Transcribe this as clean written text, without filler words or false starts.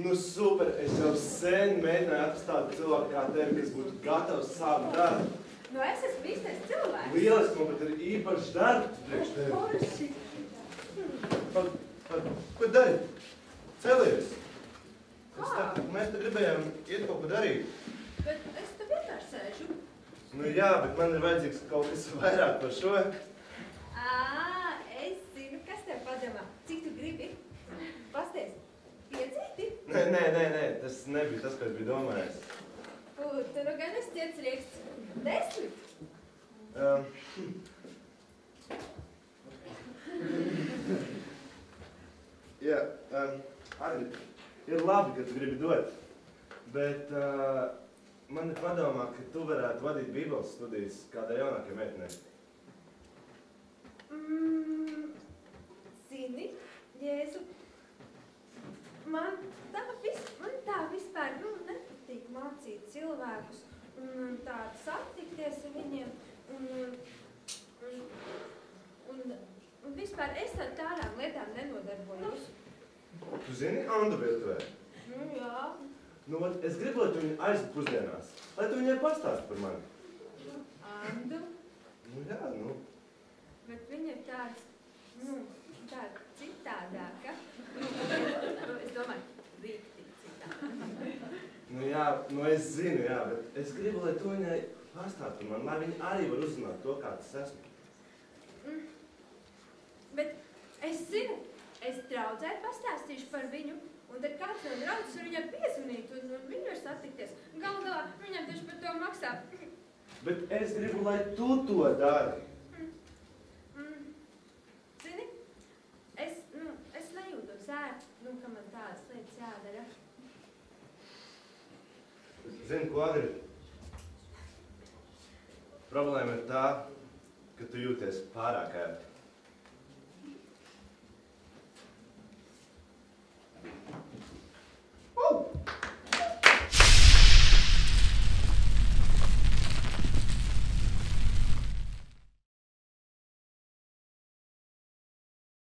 Nu super, es jau sen mēģināju atrast tādu cilvēku kā tevi, kas būtu gatavs sākt darbu. Nu es esmu īstais cilvēks. Lieliski, man pat ir īpašs darbs priekš tevi. Forši. Ko dari? Celies! Kā? Mēs te gribējām iet kaut ko darīt. Bet es te vienmēr sēžu. Nu jā, bet man ir vajadzīgs kaut kas vairāk par šo. Es zinu, kas tev padomā. Cik tu gribi? Pasties, 5? Nē, tas nebija tas, ko es biju domājis. Tu nu gan esi ciets rieksts. 10? Jā, Agri, ir labi, ka tu gribi dot, bet man ir padomā, ka tu varētu vadīt bībeles studijas kādai jaunākai meitenei. Zini, Jēzu, man tā vispār nepatīk mācīt cilvēkus un tā satikties ar viņiem un vispār es ar tādām lietām nenodarbojos. Tu zini Andu virtuvē? Nu jā. Nu, es gribu, lai tu viņu aizved pusdienās, lai tu viņai pastāst par mani. Andu? Nu jā, nu. Bet viņa ir tāda citādāka. Es domāju, rīktīgi citādāka. Nu jā, nu es zinu, jā, bet es gribu, lai tu viņai pastāst par mani, lai viņa arī var uzzināt to, kā tas esmu. Bet es zinu, es draudzē pastāstīšu par viņu, un tad kāds no draudzes var viņai piezvanīt, un viņi var satikties. Galu galā, viņam taču par to maksā. Bet es gribu, lai tu to dari. Zini, es nejūtos ērti, ka man tādas lietas jādara. Zini, ko, Agri? Problēma ir tā, ka tu jūties pārāk ērti.